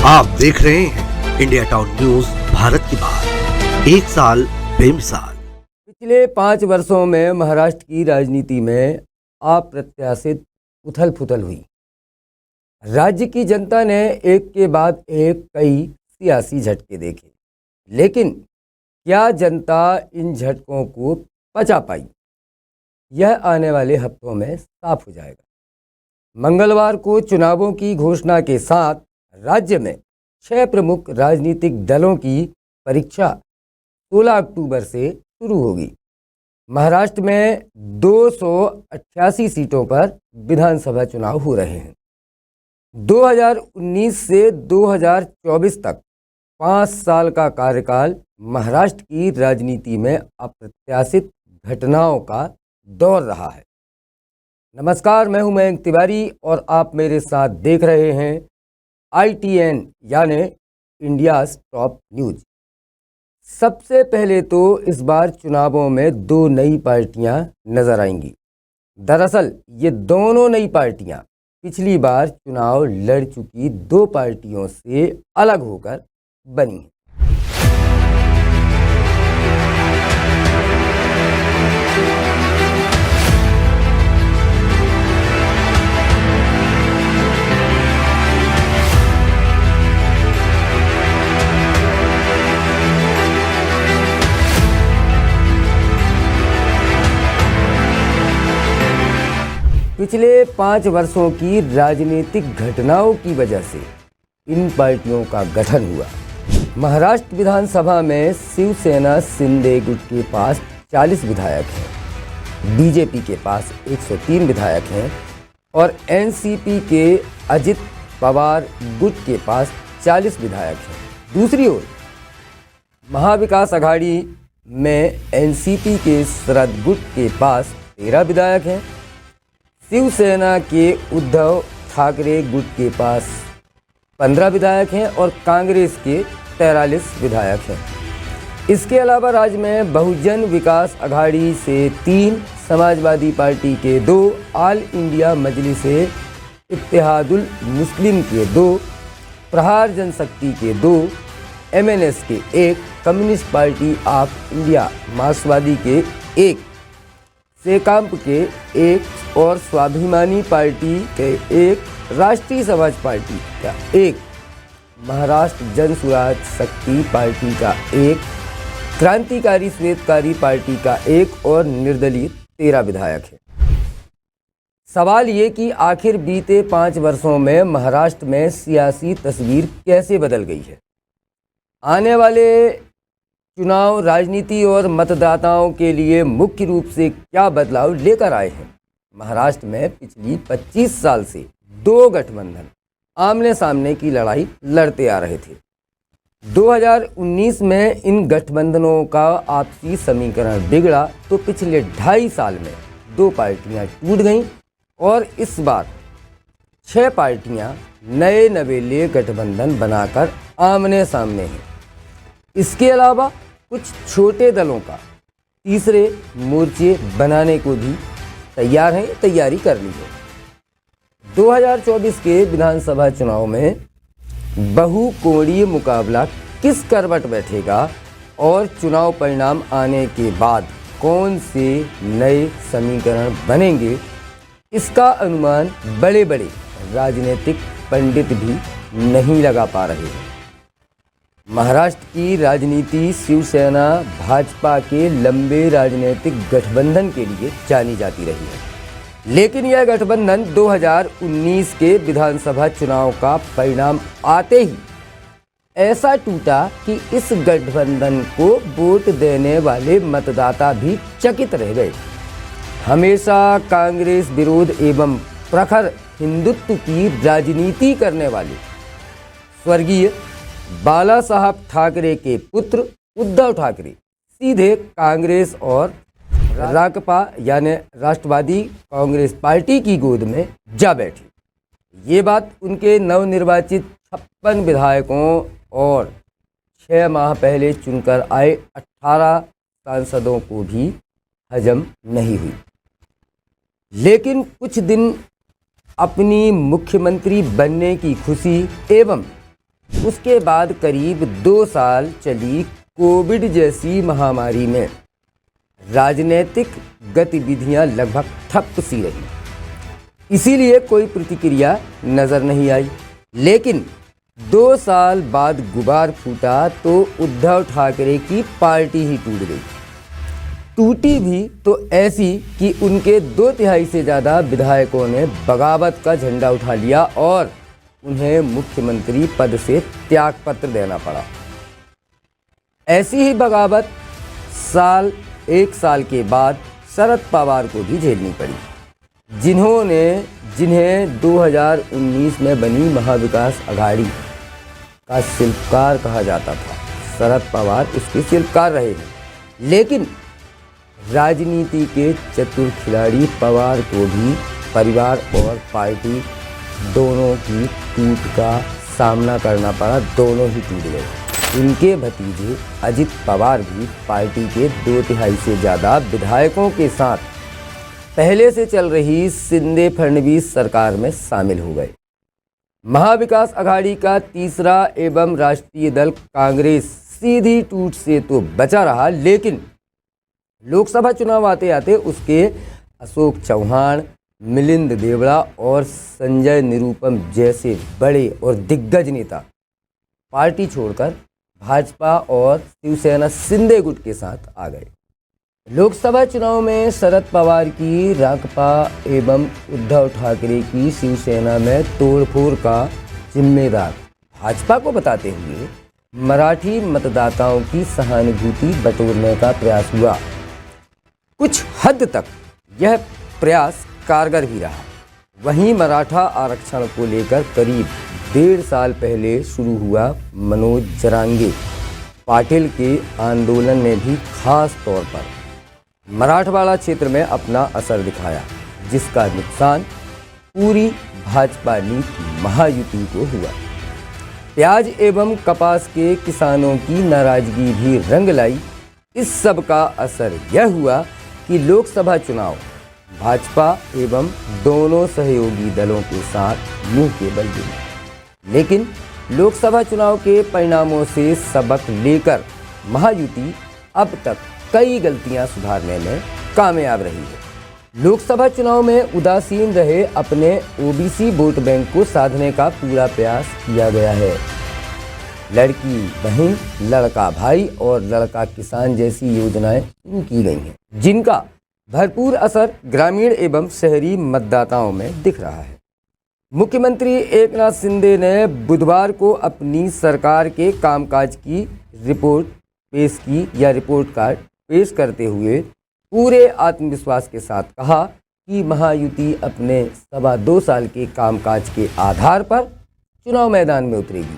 आप देख रहे हैं इंडिया टाउन न्यूज भारत की बात, एक साल बेमिसाल। पिछले 5 वर्षों में महाराष्ट्र की राजनीति में अप्रत्याशित उथल पुथल हुई। राज्य की जनता ने एक के बाद एक कई सियासी झटके देखे, लेकिन क्या जनता इन झटकों को पचा पाई? यह आने वाले हफ्तों में साफ हो जाएगा। मंगलवार को चुनावों की घोषणा के साथ राज्य में 6 प्रमुख राजनीतिक दलों की परीक्षा 16 अक्टूबर से शुरू होगी। महाराष्ट्र में 288 सीटों पर विधानसभा चुनाव हो रहे हैं। 2019 से 2024 तक 5 साल का कार्यकाल महाराष्ट्र की राजनीति में अप्रत्याशित घटनाओं का दौर रहा है। नमस्कार, मैं हूं मयंक तिवारी और आप मेरे साथ देख रहे हैं ITN यानी इंडियाज़ टॉप न्यूज। सबसे पहले तो इस बार चुनावों में 2 नई पार्टियां नजर आएंगी। दरअसल ये दोनों नई पार्टियां पिछली बार चुनाव लड़ चुकी 2 पार्टियों से अलग होकर बनी हैं। पिछले 5 वर्षों की राजनीतिक घटनाओं की वजह से इन पार्टियों का गठन हुआ। महाराष्ट्र विधानसभा में शिवसेना शिंदे गुट के पास 40 विधायक हैं, बीजेपी के पास 103 विधायक हैं और एनसीपी के अजित पवार गुट के पास 40 विधायक हैं। दूसरी ओर महाविकास आघाड़ी में एनसीपी के शरद गुट के पास 13 विधायक हैं, शिवसेना के उद्धव ठाकरे गुट के पास 15 विधायक हैं और कांग्रेस के 43 विधायक हैं। इसके अलावा राज्य में बहुजन विकास आघाड़ी से 3, समाजवादी पार्टी के 2, ऑल इंडिया मजलिस इत्तेहादुल मुस्लिम के 2, प्रहार जनशक्ति के 2, MNS के 1, कम्युनिस्ट पार्टी ऑफ इंडिया मार्क्सवादी के 1, सेकांप के 1 और स्वाभिमानी पार्टी के 1, राष्ट्रीय समाज पार्टी का 1, महाराष्ट्र जन स्वराज शक्ति पार्टी का 1, क्रांतिकारी श्वेतकारी पार्टी का 1 और निर्दलीय 13 विधायक हैं। सवाल ये कि आखिर बीते 5 वर्षों में महाराष्ट्र में सियासी तस्वीर कैसे बदल गई है? आने वाले चुनाव राजनीति और मतदाताओं के लिए मुख्य रूप से क्या बदलाव लेकर आए हैं? महाराष्ट्र में पिछली 25 साल से 2 गठबंधन आमने सामने की लड़ाई लड़ते आ रहे थे। 2019 में इन गठबंधनों का आपसी समीकरण बिगड़ा तो पिछले 2.5 साल में 2 पार्टियां टूट गईं और इस बार 6 पार्टियां नए नवेले गठबंधन बनाकर आमने सामने हैं। इसके अलावा कुछ छोटे दलों का तीसरे मोर्चे बनाने को भी तैयारी कर ली है। 2024 के विधानसभा चुनाव में बहुकोणीय मुकाबला किस करवट बैठेगा और चुनाव परिणाम आने के बाद कौन से नए समीकरण बनेंगे, इसका अनुमान बड़े बड़े राजनीतिक पंडित भी नहीं लगा पा रहे हैं। महाराष्ट्र की राजनीति शिवसेना भाजपा के लंबे राजनीतिक गठबंधन के लिए जानी जाती रही है, लेकिन यह गठबंधन 2019 के विधानसभा चुनाव का परिणाम आते ही ऐसा टूटा कि इस गठबंधन को वोट देने वाले मतदाता भी चकित रह गए। हमेशा कांग्रेस विरोध एवं प्रखर हिंदुत्व की राजनीति करने वाले स्वर्गीय बाला साहब ठाकरे के पुत्र उद्धव ठाकरे सीधे कांग्रेस और राकपा यानी राष्ट्रवादी कांग्रेस पार्टी की गोद में जा बैठे। ये बात उनके नवनिर्वाचित 56 विधायकों और 6 माह पहले चुनकर आए 18 सांसदों को भी हजम नहीं हुई। लेकिन कुछ दिन अपनी मुख्यमंत्री बनने की खुशी एवं उसके बाद करीब 2 साल चली कोविड जैसी महामारी में राजनीतिक गतिविधियां लगभग ठप सी रही, इसीलिए कोई प्रतिक्रिया नजर नहीं आई। लेकिन 2 साल बाद गुबार फूटा तो उद्धव ठाकरे की पार्टी ही टूट गई। टूटी भी तो ऐसी कि उनके 2/3 से ज़्यादा विधायकों ने बगावत का झंडा उठा लिया और उन्हें मुख्यमंत्री पद से त्यागपत्र देना पड़ा। ऐसी ही बगावत 1 साल के बाद शरद पवार को भी झेलनी पड़ी, जिन्हें 2019 में बनी महाविकास अघाड़ी का शिल्पकार कहा जाता था। शरद पवार उसके शिल्पकार रहे हैं, लेकिन राजनीति के चतुर खिलाड़ी पवार को भी परिवार और पार्टी दोनों की टूट का सामना करना पड़ा। दोनों ही टूट गए। इनके भतीजे अजित पवार भी पार्टी के 2/3 से ज़्यादा विधायकों के साथ पहले से चल रही शिंदे फडणवीस सरकार में शामिल हो गए। महाविकास अघाड़ी का तीसरा एवं राष्ट्रीय दल कांग्रेस सीधी टूट से तो बचा रहा, लेकिन लोकसभा चुनाव आते आते उसके अशोक चौहान, मिलिंद देवड़ा और संजय निरुपम जैसे बड़े और दिग्गज नेता पार्टी छोड़कर भाजपा और शिवसेना शिंदे गुट के साथ आ गए। लोकसभा चुनाव में शरद पवार की राकपा एवं उद्धव ठाकरे की शिवसेना में तोड़फोड़ का जिम्मेदार भाजपा को बताते हुए मराठी मतदाताओं की सहानुभूति बटोरने का प्रयास हुआ। कुछ हद तक यह प्रयास कारगर भी रहा। वहीं मराठा आरक्षण को लेकर करीब 1.5 साल पहले शुरू हुआ मनोज जरांगे पाटिल के आंदोलन ने भी खास तौर पर मराठवाड़ा क्षेत्र में अपना असर दिखाया, जिसका नुकसान पूरी भाजपा नीति महायुति को हुआ। प्याज एवं कपास के किसानों की नाराजगी भी रंग लाई। इस सब का असर यह हुआ कि लोकसभा चुनाव भाजपा एवं दोनों सहयोगी दलों के साथ मुंह के बल गिरे। लेकिन लोकसभा चुनाव के परिणामों से सबक लेकर महायुति अब तक कई गलतियां सुधारने में कामयाब रही है। लोकसभा चुनाव में उदासीन रहे अपने ओबीसी वोट बैंक को साधने का पूरा प्रयास किया गया है। लड़की बहन, लड़का भाई और लड़का किसान जैसी योजनाएं शुरू की गई हैं, जिनका भरपूर असर ग्रामीण एवं शहरी मतदाताओं में दिख रहा है। मुख्यमंत्री एकनाथ शिंदे ने बुधवार को अपनी सरकार के कामकाज की रिपोर्ट पेश की या रिपोर्ट कार्ड पेश करते हुए पूरे आत्मविश्वास के साथ कहा कि महायुति अपने 2.25 साल के कामकाज के आधार पर चुनाव मैदान में उतरेगी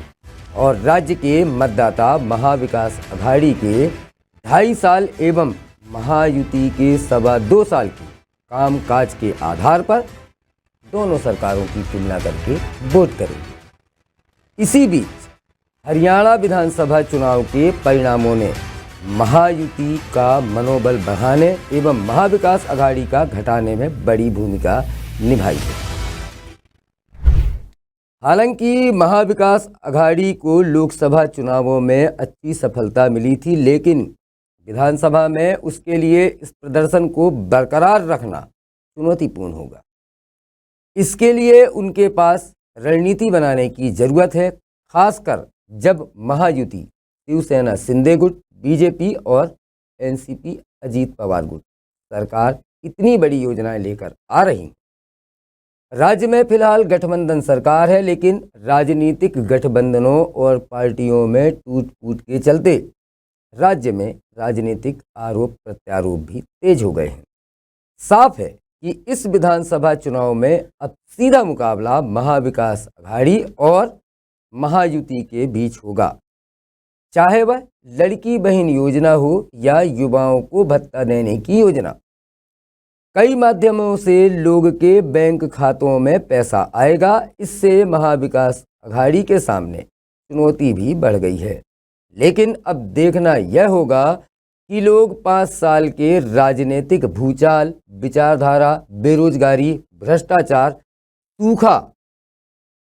और राज्य के मतदाता महाविकास अघाड़ी के 2.5 साल एवं महायुति के 2.25 साल के कामकाज के आधार पर दोनों सरकारों की तुलना करके वोट करेंगे। इसी बीच हरियाणा विधानसभा चुनाव के परिणामों ने महायुति का मनोबल बढ़ाने एवं महाविकास अघाड़ी का घटाने में बड़ी भूमिका निभाई है। हालांकि महाविकास अघाड़ी को लोकसभा चुनावों में अच्छी सफलता मिली थी, लेकिन विधानसभा में उसके लिए इस प्रदर्शन को बरकरार रखना चुनौतीपूर्ण होगा। इसके लिए उनके पास रणनीति बनाने की जरूरत है, खासकर जब महायुति शिवसेना शिंदे गुट, बीजेपी और एनसीपी अजीत पवार गुट सरकार इतनी बड़ी योजनाएं लेकर आ रही। राज्य में फिलहाल गठबंधन सरकार है, लेकिन राजनीतिक गठबंधनों और पार्टियों में टूट फूट के चलते राज्य में राजनीतिक आरोप प्रत्यारोप भी तेज हो गए हैं। साफ है कि इस विधानसभा चुनाव में अब सीधा मुकाबला महाविकास अघाड़ी और महायुति के बीच होगा, चाहे वह लड़की बहन योजना हो या युवाओं को भत्ता देने की योजना। कई माध्यमों से लोग के बैंक खातों में पैसा आएगा। इससे महाविकास अघाड़ी के सामने चुनौती भी बढ़ गई है। लेकिन अब देखना यह होगा कि लोग 5 साल के राजनीतिक भूचाल, विचारधारा, बेरोजगारी, भ्रष्टाचार, सूखा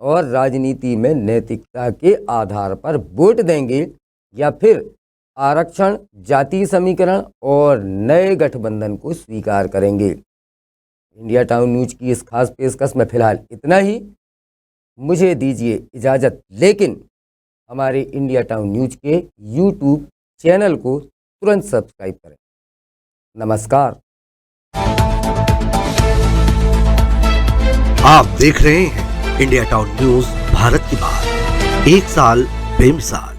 और राजनीति में नैतिकता के आधार पर वोट देंगे या फिर आरक्षण, जातीय समीकरण और नए गठबंधन को स्वीकार करेंगे। इंडिया टाउन न्यूज की इस खास पेशकश में फिलहाल इतना ही। मुझे दीजिए इजाज़त, लेकिन हमारे इंडिया टाउन न्यूज के यूट्यूब चैनल को तुरंत सब्सक्राइब करें। नमस्कार। आप देख रहे हैं इंडिया टाउन न्यूज, भारत की बात, एक साल बेमिसाल।